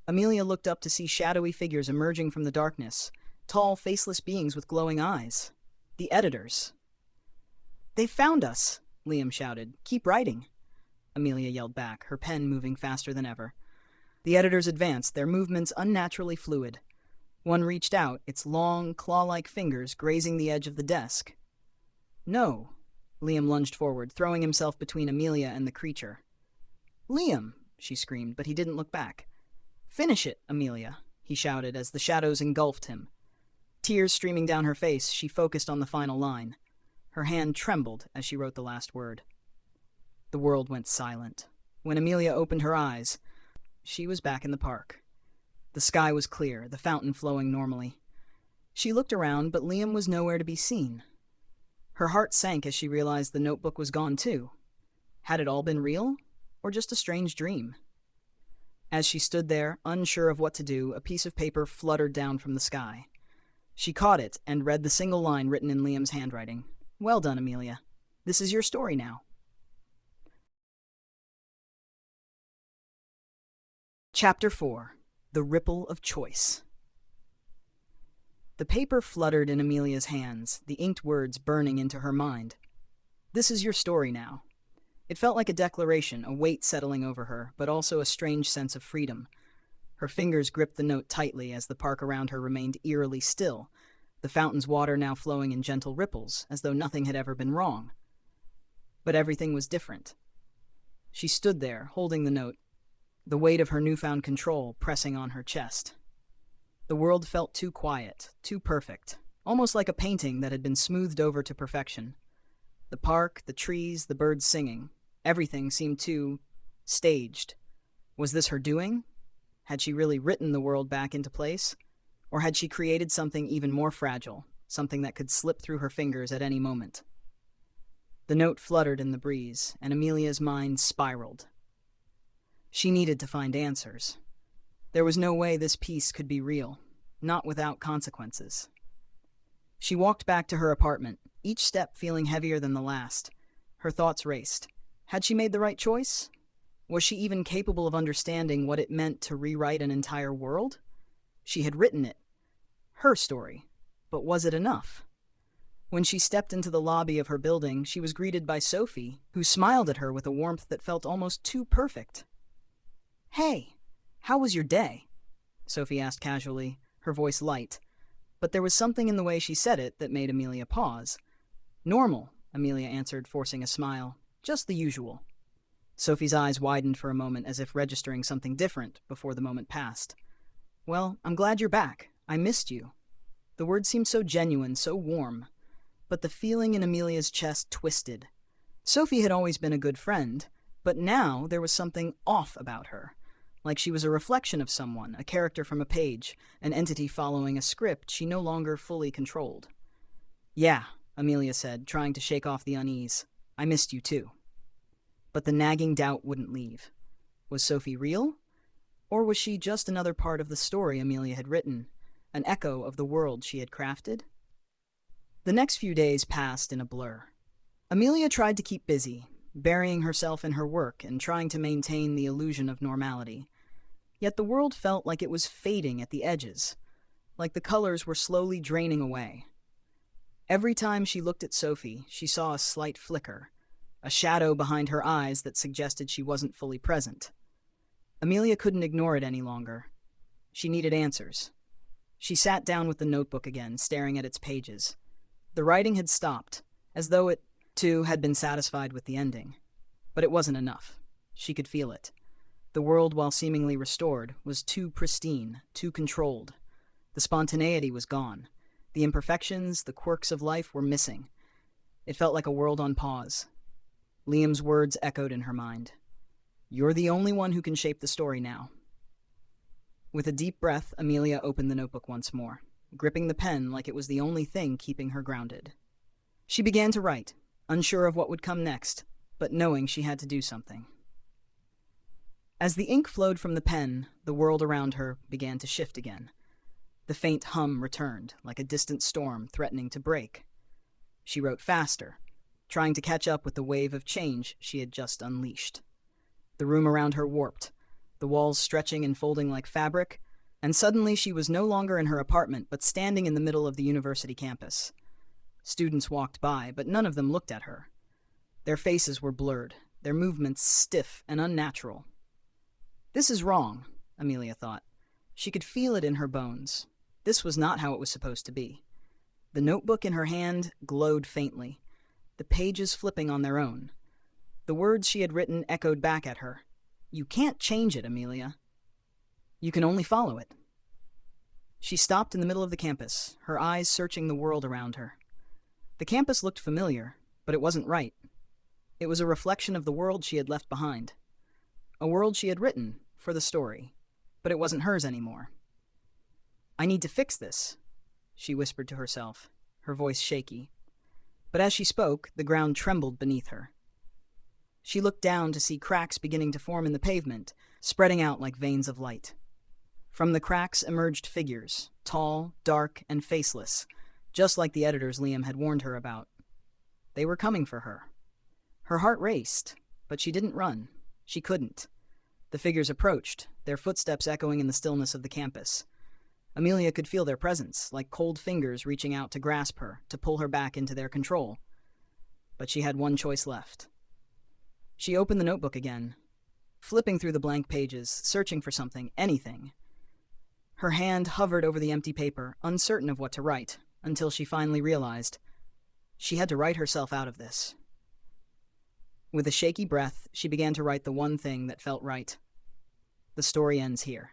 Amelia looked up to see shadowy figures emerging from the darkness, tall, faceless beings with glowing eyes. The editors. They've found us, Liam shouted. Keep writing. Amelia yelled back, her pen moving faster than ever. The editors advanced, their movements unnaturally fluid. One reached out, its long, claw-like fingers grazing the edge of the desk. No. Liam lunged forward, throwing himself between Amelia and the creature. Liam, she screamed, but he didn't look back. Finish it, Amelia, he shouted as the shadows engulfed him. Tears streaming down her face, she focused on the final line. Her hand trembled as she wrote the last word. The world went silent. When Amelia opened her eyes, she was back in the park. The sky was clear, the fountain flowing normally. She looked around, but Liam was nowhere to be seen. Her heart sank as she realized the notebook was gone too. Had it all been real, or just a strange dream? As she stood there, unsure of what to do, a piece of paper fluttered down from the sky. She caught it and read the single line written in Liam's handwriting. Well done, Amelia. This is your story now. Chapter 4. The Ripple of Choice. The paper fluttered in Amelia's hands, the inked words burning into her mind. This is your story now. It felt like a declaration, a weight settling over her, but also a strange sense of freedom. Her fingers gripped the note tightly as the park around her remained eerily still, the fountain's water now flowing in gentle ripples, as though nothing had ever been wrong. But everything was different. She stood there, holding the note, the weight of her newfound control pressing on her chest. The world felt too quiet, too perfect, almost like a painting that had been smoothed over to perfection. The park, the trees, the birds singing, everything seemed too staged. Was this her doing? Had she really written the world back into place? Or had she created something even more fragile, something that could slip through her fingers at any moment? The note fluttered in the breeze, and Amelia's mind spiraled. She needed to find answers. There was no way this piece could be real, not without consequences. She walked back to her apartment, each step feeling heavier than the last. Her thoughts raced. Had she made the right choice? Was she even capable of understanding what it meant to rewrite an entire world? She had written it. Her story. But was it enough? When she stepped into the lobby of her building, she was greeted by Sophie, who smiled at her with a warmth that felt almost too perfect. Hey, how was your day? Sophie asked casually, her voice light. But there was something in the way she said it that made Amelia pause. Normal, Amelia answered, forcing a smile. Just the usual. Sophie's eyes widened for a moment as if registering something different before the moment passed. Well, I'm glad you're back. I missed you. The words seemed so genuine, so warm. But the feeling in Amelia's chest twisted. Sophie had always been a good friend, but now there was something off about her. Like she was a reflection of someone, a character from a page, an entity following a script she no longer fully controlled. Yeah, Amelia said, trying to shake off the unease. I missed you too. But the nagging doubt wouldn't leave. Was Sophie real? Or was she just another part of the story Amelia had written, an echo of the world she had crafted? The next few days passed in a blur. Amelia tried to keep busy, burying herself in her work and trying to maintain the illusion of normality. Yet the world felt like it was fading at the edges, like the colors were slowly draining away. Every time she looked at Sophie, she saw a slight flicker, a shadow behind her eyes that suggested she wasn't fully present. Amelia couldn't ignore it any longer. She needed answers. She sat down with the notebook again, staring at its pages. The writing had stopped, as though it, too, had been satisfied with the ending. But it wasn't enough. She could feel it. The world, while seemingly restored, was too pristine, too controlled. The spontaneity was gone. The imperfections, the quirks of life were missing. It felt like a world on pause. Liam's words echoed in her mind. "You're the only one who can shape the story now." With a deep breath, Amelia opened the notebook once more, gripping the pen like it was the only thing keeping her grounded. She began to write, unsure of what would come next, but knowing she had to do something. As the ink flowed from the pen, the world around her began to shift again. The faint hum returned, like a distant storm threatening to break. She wrote faster, trying to catch up with the wave of change she had just unleashed. The room around her warped, the walls stretching and folding like fabric, and suddenly she was no longer in her apartment but standing in the middle of the university campus. Students walked by, but none of them looked at her. Their faces were blurred, their movements stiff and unnatural. This is wrong, Amelia thought. She could feel it in her bones. This was not how it was supposed to be. The notebook in her hand glowed faintly, the pages flipping on their own. The words she had written echoed back at her. "You can't change it, Amelia. You can only follow it." She stopped in the middle of the campus, her eyes searching the world around her. The campus looked familiar, but it wasn't right. It was a reflection of the world she had left behind. A world she had written for the story, but it wasn't hers anymore. "I need to fix this," she whispered to herself, her voice shaky. But as she spoke, the ground trembled beneath her. She looked down to see cracks beginning to form in the pavement, spreading out like veins of light. From the cracks emerged figures, tall, dark, and faceless, just like the editors Liam had warned her about. They were coming for her. Her heart raced, but she didn't run. She couldn't. The figures approached, their footsteps echoing in the stillness of the campus. Amelia could feel their presence, like cold fingers reaching out to grasp her, to pull her back into their control. But she had one choice left. She opened the notebook again, flipping through the blank pages, searching for something, anything. Her hand hovered over the empty paper, uncertain of what to write, until she finally realized she had to write herself out of this. With a shaky breath, she began to write the one thing that felt right. The story ends here.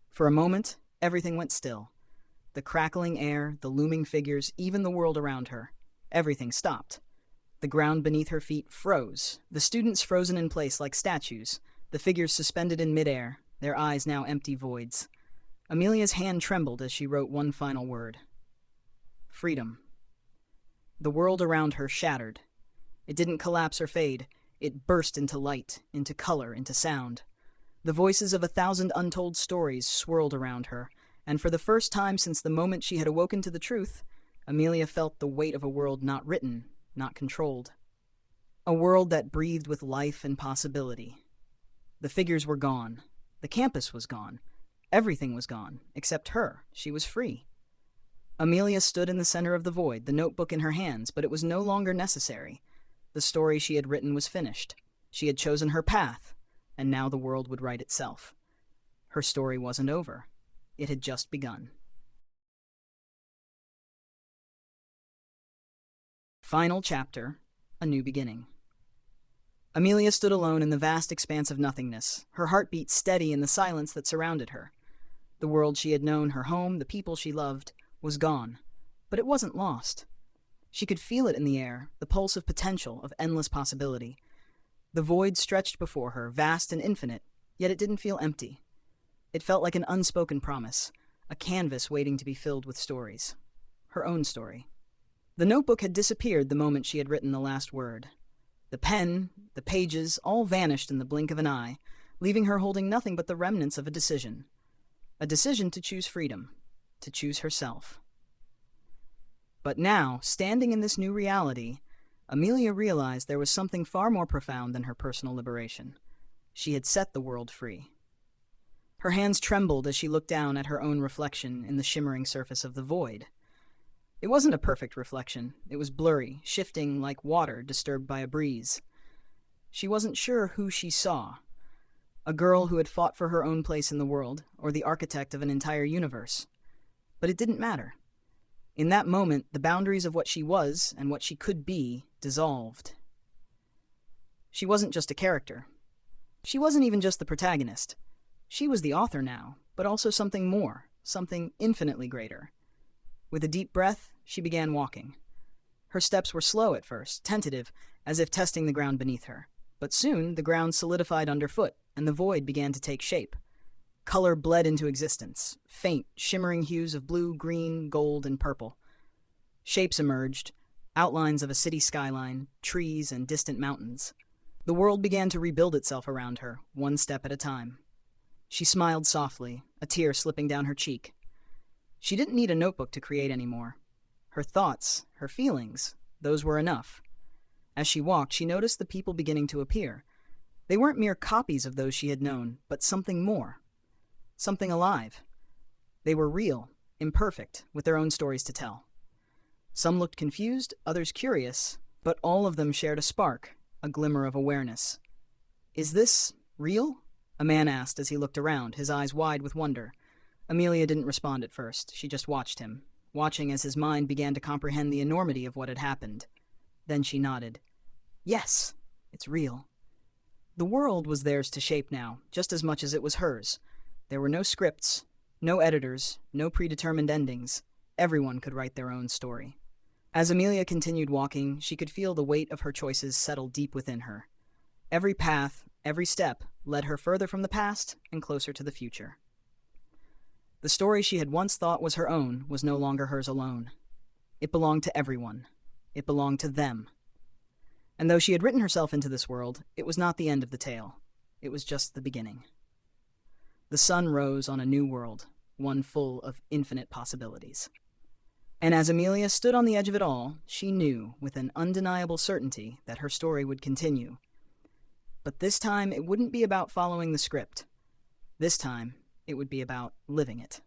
For a moment, everything went still. The crackling air, the looming figures, even the world around her. Everything stopped. The ground beneath her feet froze, the students frozen in place like statues, the figures suspended in midair, their eyes now empty voids. Amelia's hand trembled as she wrote one final word. Freedom. The world around her shattered. It didn't collapse or fade. It burst into light, into color, into sound. The voices of 1,000 untold stories swirled around her, and for the first time since the moment she had awoken to the truth, Amelia felt the weight of a world not written, not controlled. A world that breathed with life and possibility. The figures were gone. The campus was gone. Everything was gone, except her. She was free. Amelia stood in the center of the void, the notebook in her hands, but it was no longer necessary. The story she had written was finished. She had chosen her path, and now the world would write itself. Her story wasn't over. It had just begun. Final chapter, a new beginning. Amelia stood alone in the vast expanse of nothingness, her heartbeat steady in the silence that surrounded her. The world she had known, her home, the people she loved, was gone, but it wasn't lost. She could feel it in the air, the pulse of potential, of endless possibility. The void stretched before her, vast and infinite, yet it didn't feel empty. It felt like an unspoken promise, a canvas waiting to be filled with stories. Her own story. The notebook had disappeared the moment she had written the last word. The pen, the pages, all vanished in the blink of an eye, leaving her holding nothing but the remnants of a decision. A decision to choose freedom, to choose herself. But now, standing in this new reality, Amelia realized there was something far more profound than her personal liberation. She had set the world free. Her hands trembled as she looked down at her own reflection in the shimmering surface of the void. It wasn't a perfect reflection. It was blurry, shifting like water disturbed by a breeze. She wasn't sure who she saw. A girl who had fought for her own place in the world, or the architect of an entire universe. But it didn't matter. In that moment, the boundaries of what she was and what she could be dissolved. She wasn't just a character. She wasn't even just the protagonist. She was the author now, but also something more, something infinitely greater. With a deep breath, she began walking. Her steps were slow at first, tentative, as if testing the ground beneath her. But soon, the ground solidified underfoot, and the void began to take shape. Color bled into existence, faint, shimmering hues of blue, green, gold, and purple. Shapes emerged, outlines of a city skyline, trees, and distant mountains. The world began to rebuild itself around her, one step at a time. She smiled softly, a tear slipping down her cheek. She didn't need a notebook to create anymore. Her thoughts, her feelings, those were enough. As she walked, she noticed the people beginning to appear. They weren't mere copies of those she had known, but something more. Something alive. They were real, imperfect, with their own stories to tell. Some looked confused, others curious, but all of them shared a spark, a glimmer of awareness. "Is this real?" a man asked as he looked around, his eyes wide with wonder. Amelia didn't respond at first. She just watched him, watching as his mind began to comprehend the enormity of what had happened. Then she nodded. "Yes, it's real." The world was theirs to shape now, just as much as it was hers. There were no scripts, no editors, no predetermined endings. Everyone could write their own story. As Amelia continued walking, she could feel the weight of her choices settle deep within her. Every path, every step, led her further from the past and closer to the future. The story she had once thought was her own was no longer hers alone. It belonged to everyone. It belonged to them. And though she had written herself into this world, it was not the end of the tale. It was just the beginning. The sun rose on a new world, one full of infinite possibilities. And as Amelia stood on the edge of it all, she knew, with an undeniable certainty, that her story would continue. But this time, it wouldn't be about following the script. This time, it would be about living it.